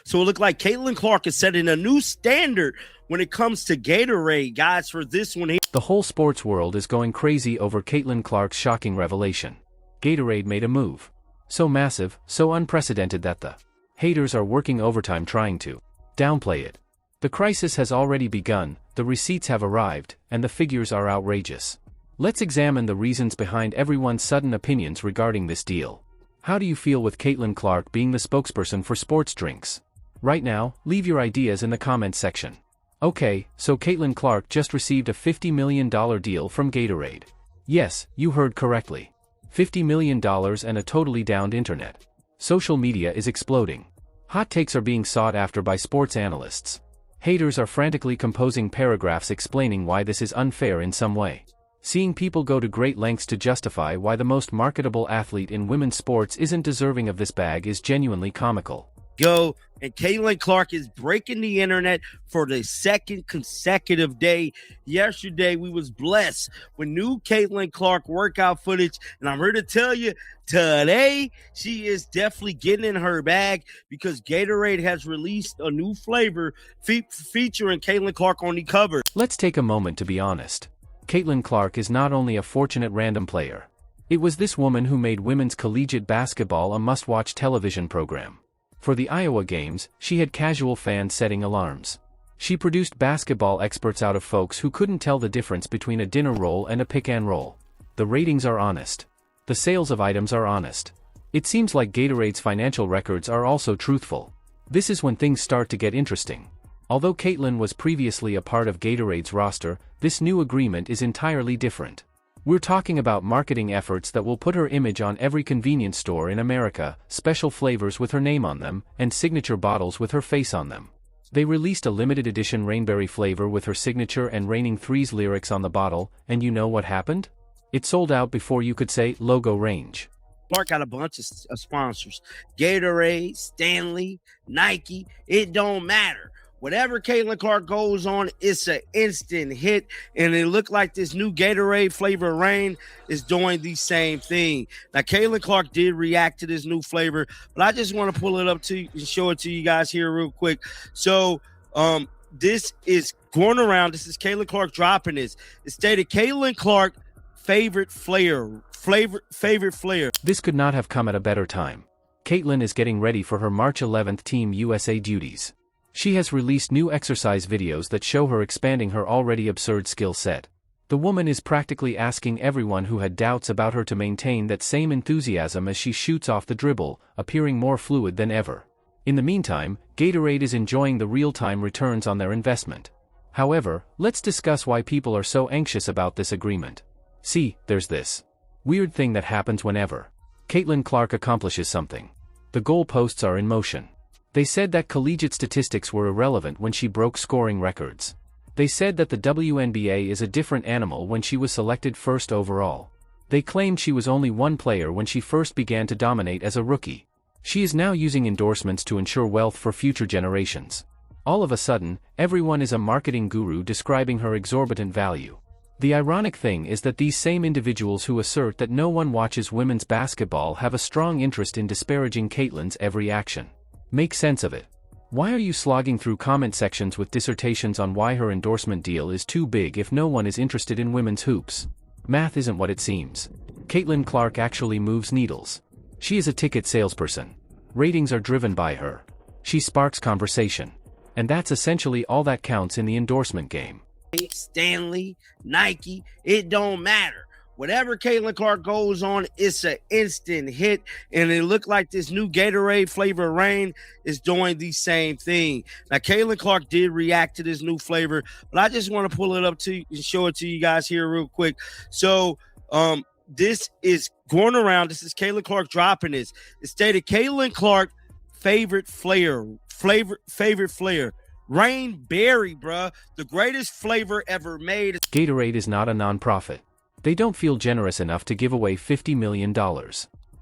So it looked like Caitlin Clark is setting a new standard when it comes to Gatorade, guys, for this one here. The whole sports world is going crazy over Caitlin Clark's shocking revelation. Gatorade made a move. So massive, so unprecedented that the haters are working overtime trying to downplay it. The crisis has already begun, the receipts have arrived, and the figures are outrageous. Let's examine the reasons behind everyone's sudden opinions regarding this deal. How do you feel with Caitlin Clark being the spokesperson for sports drinks? Right now, leave your ideas in the comments section. Okay, so Caitlin Clark just received a $50 million deal from Gatorade. Yes, you heard correctly. $50 million and a totally downed internet. Social media is exploding. Hot takes are being sought after by sports analysts. Haters are frantically composing paragraphs explaining why this is unfair in some way. Seeing people go to great lengths to justify why the most marketable athlete in women's sports isn't deserving of this bag is genuinely comical. And Caitlin Clark is breaking the internet for the second consecutive day. Yesterday, we was blessed with new Caitlin Clark workout footage, and I'm here to tell you, today, she is definitely getting in her bag because Gatorade has released a new flavor featuring Caitlin Clark on the cover. Let's take a moment to be honest. Caitlin Clark is not only a fortunate random player. It was this woman who made women's collegiate basketball a must-watch television program. For the Iowa games, she had casual fans setting alarms. She produced basketball experts out of folks who couldn't tell the difference between a dinner roll and a pick-and-roll. The ratings are honest. The sales of items are honest. It seems like Gatorade's financial records are also truthful. This is when things start to get interesting. Although Caitlin was previously a part of Gatorade's roster, this new agreement is entirely different. We're talking about marketing efforts that will put her image on every convenience store in America, special flavors with her name on them, and signature bottles with her face on them. They released a limited edition rainberry flavor with her signature and Raining Threes lyrics on the bottle, and you know what happened? It sold out before you could say logo range. Clark got a bunch of sponsors. Gatorade, Stanley, Nike, it don't matter. Whatever Caitlin Clark goes on, it's an instant hit, and it looked like this new Gatorade flavor Rain is doing the same thing. Now, Caitlin Clark did react to this new flavor, but I just want to pull it up to you and show it to you guys here real quick. So, this is going around. This is Caitlin Clark dropping this. It stated Caitlin Clark favorite flavor. This could not have come at a better time. Caitlin is getting ready for her March 11th Team USA duties. She has released new exercise videos that show her expanding her already absurd skill set. The woman is practically asking everyone who had doubts about her to maintain that same enthusiasm as she shoots off the dribble, appearing more fluid than ever. In the meantime, Gatorade is enjoying the real-time returns on their investment. However, let's discuss why people are so anxious about this agreement. See, there's this weird thing that happens whenever Caitlin Clark accomplishes something. The goalposts are in motion. They said that collegiate statistics were irrelevant when she broke scoring records. They said that the WNBA is a different animal when she was selected first overall. They claimed she was only one player when she first began to dominate as a rookie. She is now using endorsements to ensure wealth for future generations. All of a sudden, everyone is a marketing guru describing her exorbitant value. The ironic thing is that these same individuals who assert that no one watches women's basketball have a strong interest in disparaging Caitlin's every action. Make sense of it. Why are you slogging through comment sections with dissertations on why her endorsement deal is too big if no one is interested in women's hoops? Math isn't what it seems. Caitlin Clark actually moves needles. She is a ticket salesperson. Ratings are driven by her. She sparks conversation. And that's essentially all that counts in the endorsement game. Stanley, Nike, it don't matter. Whatever Caitlin Clark goes on, it's an instant hit, and it looked like this new Gatorade flavor Rain is doing the same thing. Now, Caitlin Clark did react to this new flavor, but I just want to pull it up to you and show it to you guys here real quick. So, this is going around. This is Caitlin Clark dropping this. It stated Caitlin Clark favorite flavor. Rainberry, bruh. The greatest flavor ever made. Gatorade is not a non-profit. They don't feel generous enough to give away $50 million.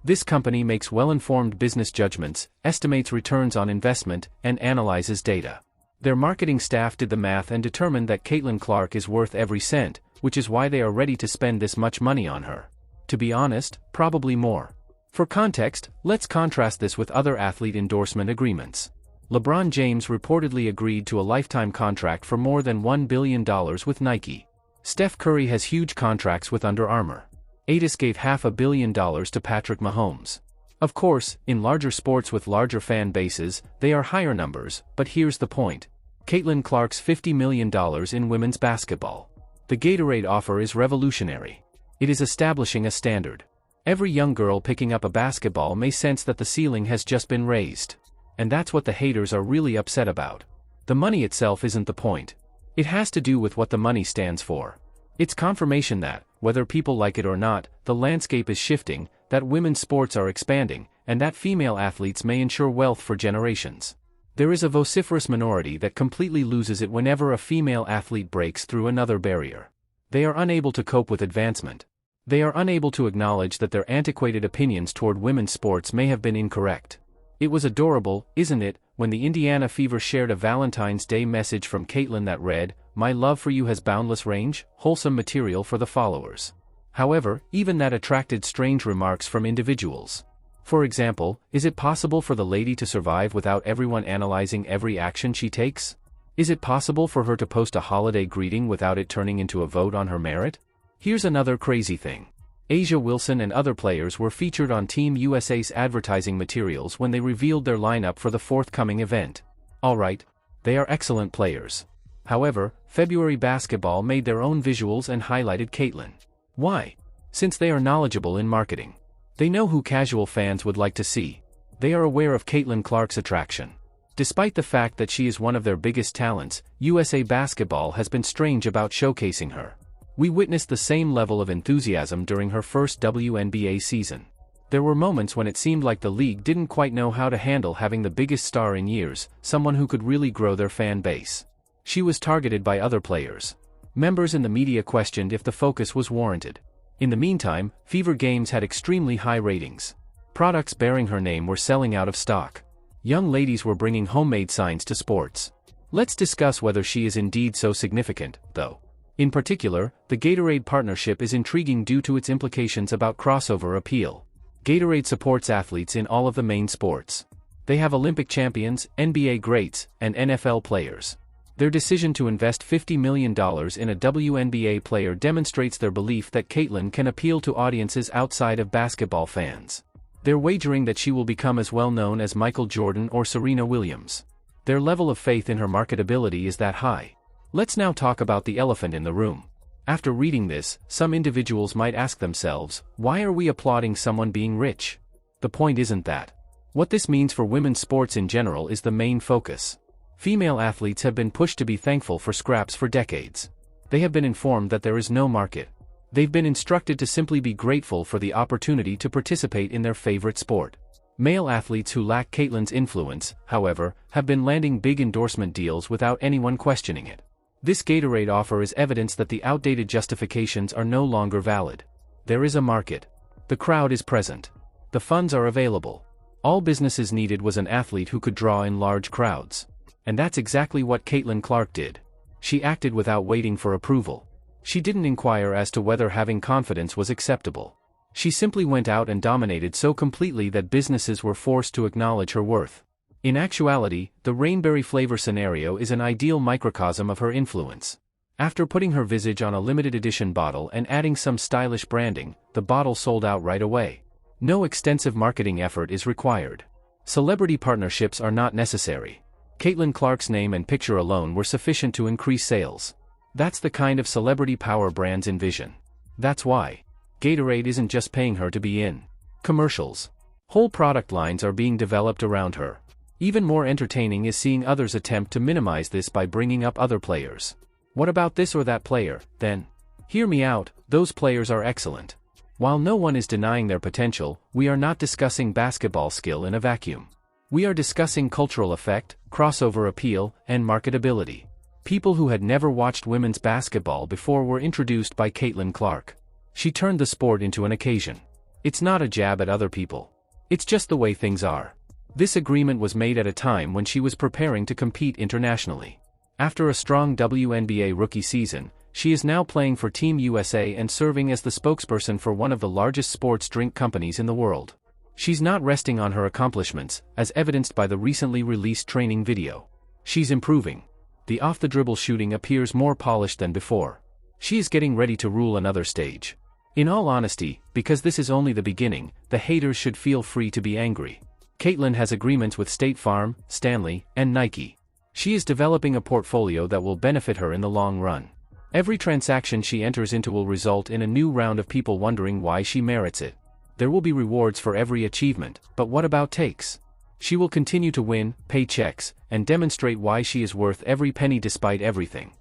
This company makes well-informed business judgments, estimates returns on investment, and analyzes data. Their marketing staff did the math and determined that Caitlin Clark is worth every cent, which is why they are ready to spend this much money on her. To be honest, probably more. For context, let's contrast this with other athlete endorsement agreements. LeBron James reportedly agreed to a lifetime contract for more than $1 billion with Nike. Steph Curry has huge contracts with Under Armour. Adidas gave $500 million to Patrick Mahomes. Of course, in larger sports with larger fan bases, they are higher numbers, but here's the point. Caitlin Clark's $50 million in women's basketball. The Gatorade offer is revolutionary. It is establishing a standard. Every young girl picking up a basketball may sense that the ceiling has just been raised. And that's what the haters are really upset about. The money itself isn't the point. It has to do with what the money stands for. It's confirmation that, whether people like it or not, the landscape is shifting, that women's sports are expanding, and that female athletes may ensure wealth for generations. There is a vociferous minority that completely loses it whenever a female athlete breaks through another barrier. They are unable to cope with advancement. They are unable to acknowledge that their antiquated opinions toward women's sports may have been incorrect. It was adorable, isn't it, when the Indiana Fever shared a Valentine's Day message from Caitlin that read, "My love for you has boundless range," wholesome material for the followers. However, even that attracted strange remarks from individuals. For example, is it possible for the lady to survive without everyone analyzing every action she takes? Is it possible for her to post a holiday greeting without it turning into a vote on her merit? Here's another crazy thing. A'ja Wilson and other players were featured on Team USA's advertising materials when they revealed their lineup for the forthcoming event. Alright, they are excellent players. However, February Basketball made their own visuals and highlighted Caitlin. Why? Since they are knowledgeable in marketing. They know who casual fans would like to see. They are aware of Caitlin Clark's attraction. Despite the fact that she is one of their biggest talents, USA Basketball has been strange about showcasing her. We witnessed the same level of enthusiasm during her first WNBA season. There were moments when it seemed like the league didn't quite know how to handle having the biggest star in years, someone who could really grow their fan base. She was targeted by other players. Members in the media questioned if the focus was warranted. In the meantime, Fever games had extremely high ratings. Products bearing her name were selling out of stock. Young ladies were bringing homemade signs to sports. Let's discuss whether she is indeed so significant, though. In particular, the Gatorade partnership is intriguing due to its implications about crossover appeal. Gatorade supports athletes in all of the main sports. They have Olympic champions, NBA greats, and NFL players. Their decision to invest $50 million in a WNBA player demonstrates their belief that Caitlin can appeal to audiences outside of basketball fans. They're wagering that she will become as well known as Michael Jordan or Serena Williams. Their level of faith in her marketability is that high. Let's now talk about the elephant in the room. After reading this, some individuals might ask themselves, why are we applauding someone being rich? The point isn't that. What this means for women's sports in general is the main focus. Female athletes have been pushed to be thankful for scraps for decades. They have been informed that there is no market. They've been instructed to simply be grateful for the opportunity to participate in their favorite sport. Male athletes who lack Caitlin's influence, however, have been landing big endorsement deals without anyone questioning it. This Gatorade offer is evidence that the outdated justifications are no longer valid. There is a market. The crowd is present. The funds are available. All businesses needed was an athlete who could draw in large crowds. And that's exactly what Caitlin Clark did. She acted without waiting for approval. She didn't inquire as to whether having confidence was acceptable. She simply went out and dominated so completely that businesses were forced to acknowledge her worth. In actuality, the rainberry flavor scenario is an ideal microcosm of her influence. After putting her visage on a limited edition bottle and adding some stylish branding, the bottle sold out right away. No extensive marketing effort is required. Celebrity partnerships are not necessary. Caitlin Clark's name and picture alone were sufficient to increase sales. That's the kind of celebrity power brands envision. That's why Gatorade isn't just paying her to be in commercials. Whole product lines are being developed around her. Even more entertaining is seeing others attempt to minimize this by bringing up other players. What about this or that player, then? Hear me out, those players are excellent. While no one is denying their potential, we are not discussing basketball skill in a vacuum. We are discussing cultural effect, crossover appeal, and marketability. People who had never watched women's basketball before were introduced by Caitlin Clark. She turned the sport into an occasion. It's not a jab at other people. It's just the way things are. This agreement was made at a time when she was preparing to compete internationally. After a strong WNBA rookie season, she is now playing for Team USA and serving as the spokesperson for one of the largest sports drink companies in the world. She's not resting on her accomplishments, as evidenced by the recently released training video. She's improving. The off-the-dribble shooting appears more polished than before. She is getting ready to rule another stage. In all honesty, because this is only the beginning, the haters should feel free to be angry. Caitlin has agreements with State Farm, Stanley, and Nike. She is developing a portfolio that will benefit her in the long run. Every transaction she enters into will result in a new round of people wondering why she merits it. There will be rewards for every achievement, but what about takes? She will continue to win, pay checks, and demonstrate why she is worth every penny despite everything.